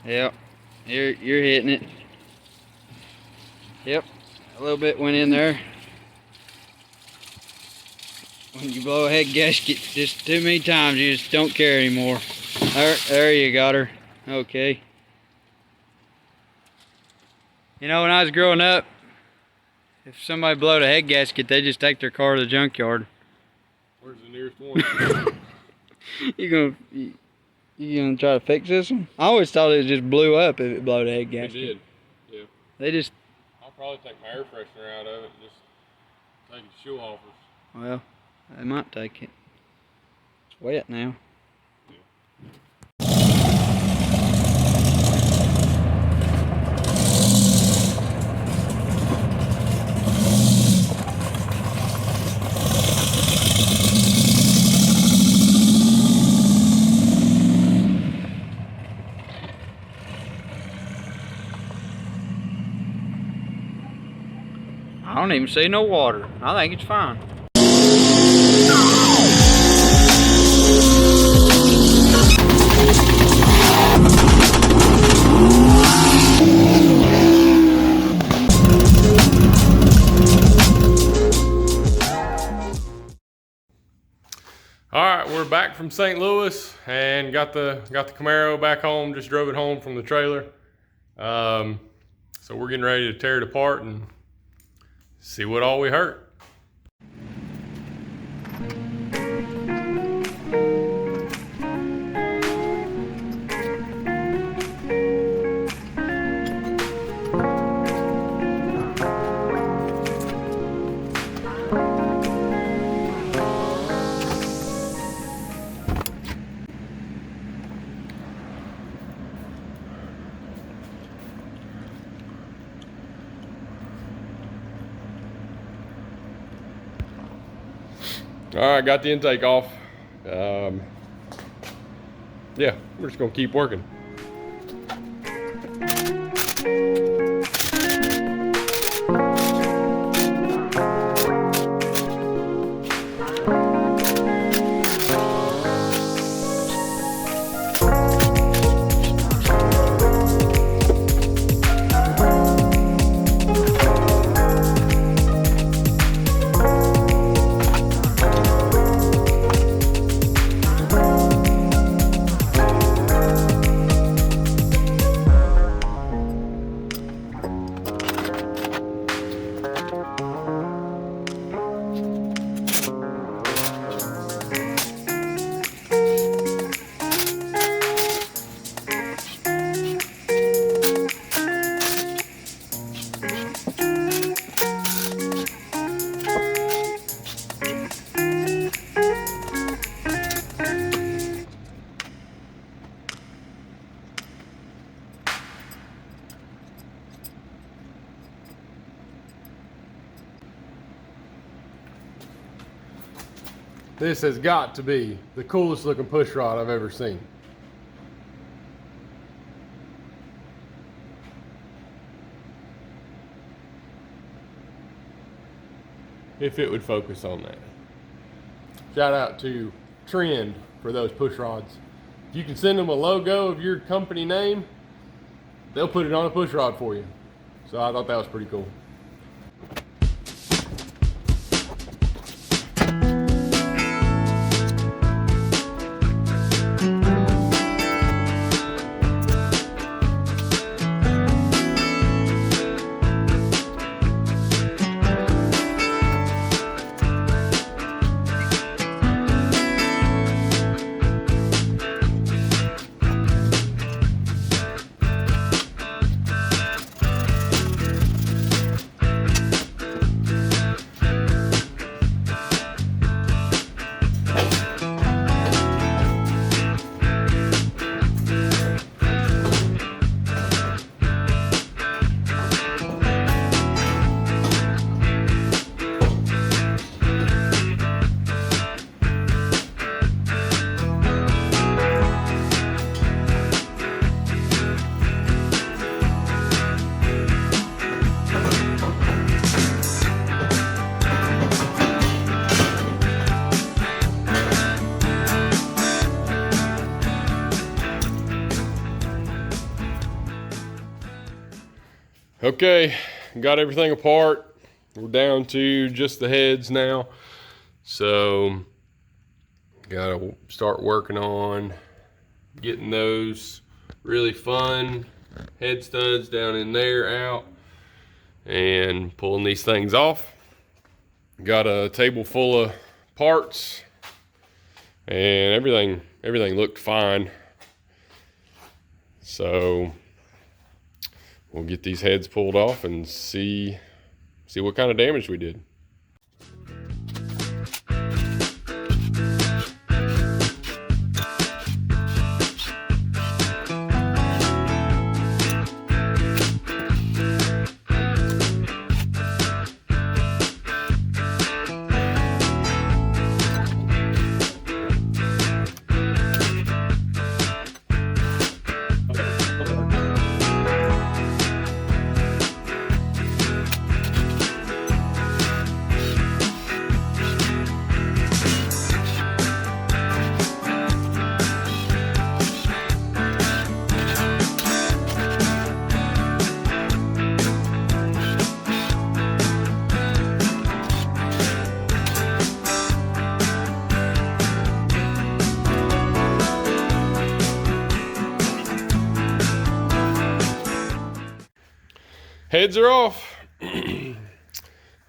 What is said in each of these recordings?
Yep, you're hitting it. Yep, a little bit went in there. When you blow a head gasket just too many times, you just don't care anymore. There you got her. Okay. You know, when I was growing up, if somebody blowed a head gasket, they just take their car to the junkyard. Where's the nearest one? You gonna try to fix this one? I always thought it just blew up if it blowed a head gasket. It did. Yeah. They just. I'll probably take my air freshener out of it and just take the shoe offers. Well, they might take it. It's wet now. I don't even see no water. I think it's fine. All right, we're back from St. Louis and got the Camaro back home. Just drove it home from the trailer. So we're getting ready to tear it apart and see what all we hurt. All right, got the intake off. Yeah, we're just gonna keep working. This has got to be the coolest looking push rod I've ever seen. If it would focus on that. Shout out to Trend for those push rods. If you can send them a logo of your company name, they'll put it on a push rod for you. So I thought that was pretty cool. Okay, got everything apart. We're down to just the heads now. So, gotta start working on getting those really fun head studs down in there out and pulling these things off. Got a table full of parts and everything looked fine. So we'll get these heads pulled off and see what kind of damage we did. Heads are off. I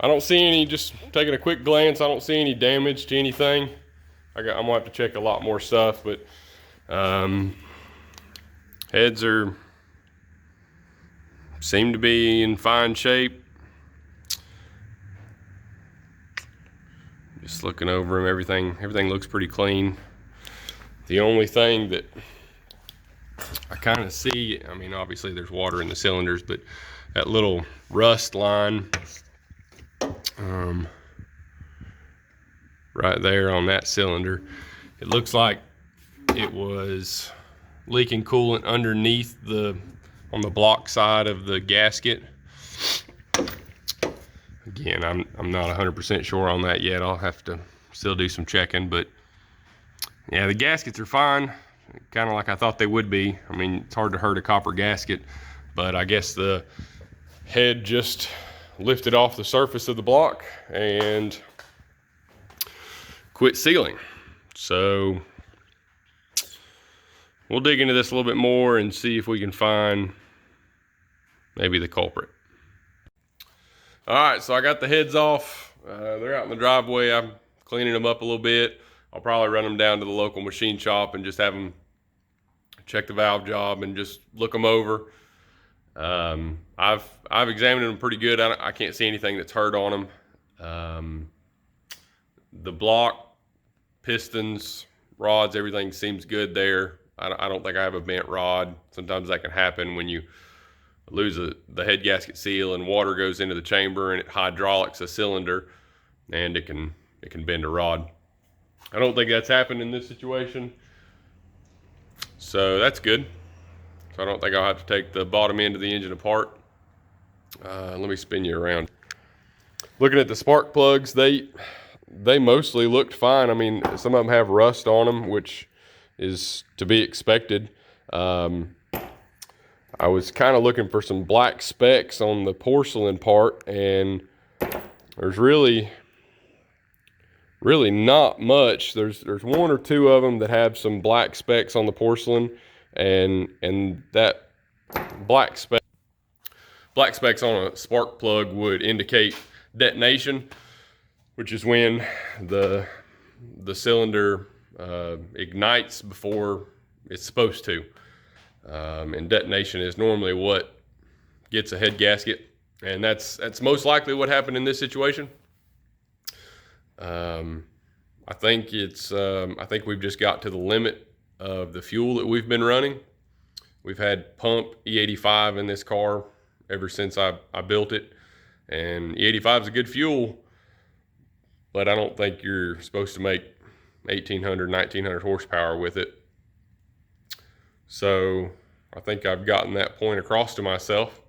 don't see any, just taking a quick glance, I don't see any damage to anything. I'm gonna have to check a lot more stuff, but heads seem to be in fine shape. Just looking over them, everything looks pretty clean. The only thing that I kind of see, I mean, obviously there's water in the cylinders, but that little rust line right there on that cylinder, it looks like it was leaking coolant underneath on the block side of the gasket. Again, I'm not 100% sure on that yet. I'll have to still do some checking, but yeah, the gaskets are fine, kind of like I thought they would be. I mean, it's hard to hurt a copper gasket, but I guess the head just lifted off the surface of the block and quit sealing. So we'll dig into this a little bit more and see if we can find maybe the culprit. All right, so I got the heads off. They're out in the driveway. I'm cleaning them up a little bit. I'll probably run them down to the local machine shop and just have them check the valve job and just look them over. I've examined them pretty good. I can't see anything that's hurt on them. The block, pistons, rods, everything seems good there. I don't think I have a bent rod. Sometimes that can happen when you lose the head gasket seal and water goes into the chamber and it hydraulics a cylinder, and it can bend a rod. I don't think that's happened in this situation, so that's good. So I don't think I'll have to take the bottom end of the engine apart. Let me spin you around. Looking at the spark plugs, they mostly looked fine. I mean, some of them have rust on them, which is to be expected. I was kind of looking for some black specks on the porcelain part, and there's really not much. There's one or two of them that have some black specks on the porcelain, and that black specks on a spark plug would indicate detonation, which is when the cylinder ignites before it's supposed to. And detonation is normally what gets a head gasket, and that's most likely what happened in this situation. I think we've just got to the limit of the fuel that we've been running. We've had pump E85 in this car ever since I built it, and E85 is a good fuel, but I don't think you're supposed to make 1800, 1900 horsepower with it. So I think I've gotten that point across to myself,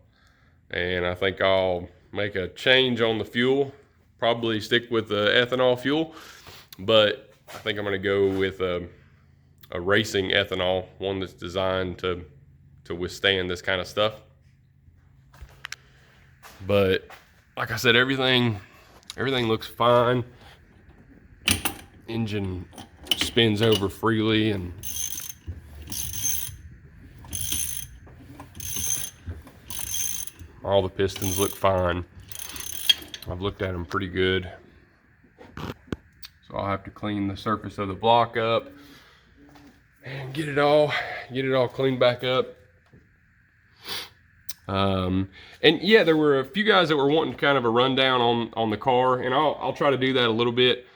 and I think I'll make a change on the fuel, probably stick with the ethanol fuel, but I think I'm going to go with a racing ethanol, one that's designed to withstand this kind of stuff. But like I said, everything looks fine. Engine spins over freely, and all the pistons look fine. I've looked at them pretty good. So I'll have to clean the surface of the block up and get it all cleaned back up. And yeah, there were a few guys that were wanting kind of a rundown on the car, and I'll try to do that a little bit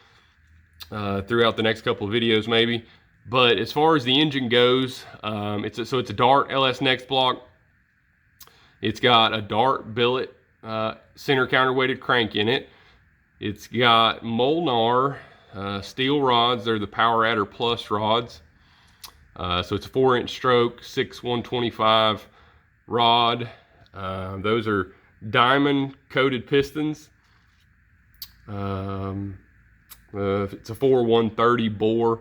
throughout the next couple of videos maybe. But as far as the engine goes, it's a Dart LS Next block. It's got a Dart billet center counterweighted crank in it. It's got Molnar steel rods. They're the Power Adder Plus rods. So it's a 4-inch stroke, 6/125 rod. Those are diamond coated pistons. It's a 4/130 bore.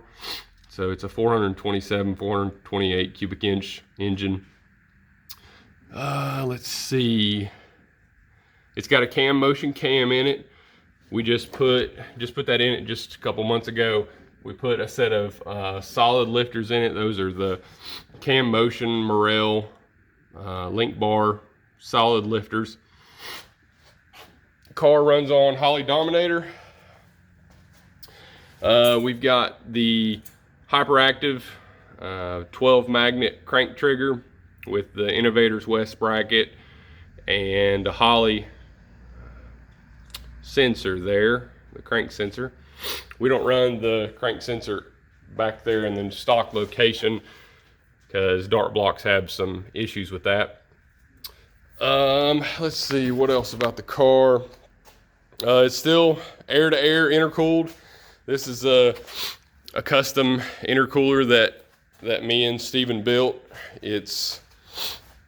So it's a 427, 428 cubic inch engine. Let's see. It's got a cam motion cam in it. We just put that in it just a couple months ago. We put a set of solid lifters in it. Those are the cam motion Morel link bar solid lifters. Car runs on Holley Dominator. We've got the hyperactive 12 magnet crank trigger with the Innovators West bracket and a Holley sensor there, the crank sensor. We don't run the crank sensor back there in the stock location because Dart blocks have some issues with that. Let's see what else about the car. It's still air-to-air intercooled. This is a custom intercooler that me and Steven built. It's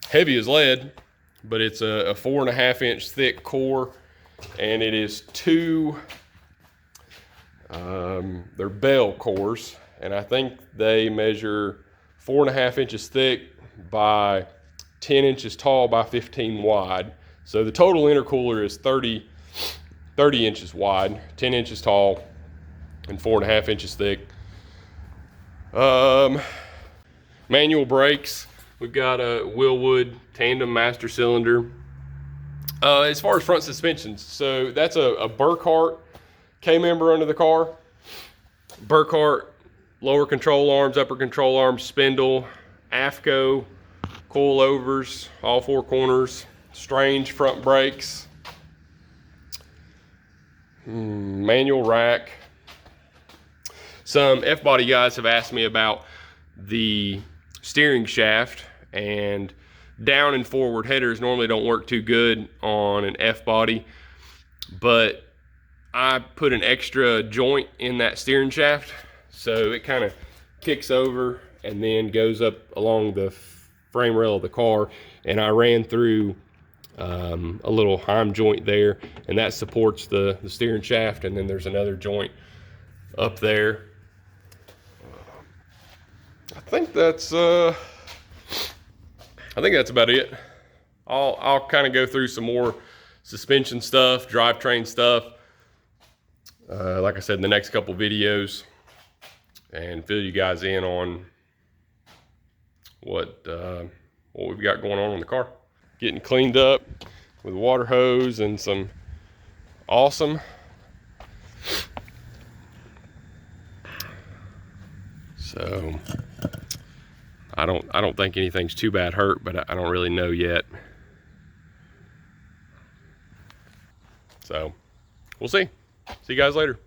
heavy as lead, but it's a 4.5-inch thick core, and it is two they're Bell cores, and I think they measure 4.5 inches thick by 10 inches tall by 15 wide. So the total intercooler is 30 inches wide, 10 inches tall, and 4.5 inches thick. Manual brakes. We've got a Willwood tandem master cylinder. As far as front suspensions, so that's a Burkhart K-member under the car. Burkhart lower control arms, upper control arms, spindle, AFCO, coilovers, all four corners, Strange front brakes, manual rack. Some F-body guys have asked me about the steering shaft, and down and forward headers normally don't work too good on an F-body, but I put an extra joint in that steering shaft, so it kind of kicks over and then goes up along the frame rail of the car, and I ran through a little Heim joint there, and that supports the steering shaft, and then there's another joint up there. I think that's about it. I'll kind of go through some more suspension stuff, drivetrain stuff, like I said, in the next couple videos, and fill you guys in on what we've got going on in the car. Getting cleaned up with a water hose and some awesome. So I don't think anything's too bad hurt, but I don't really know yet. So we'll see. See you guys later.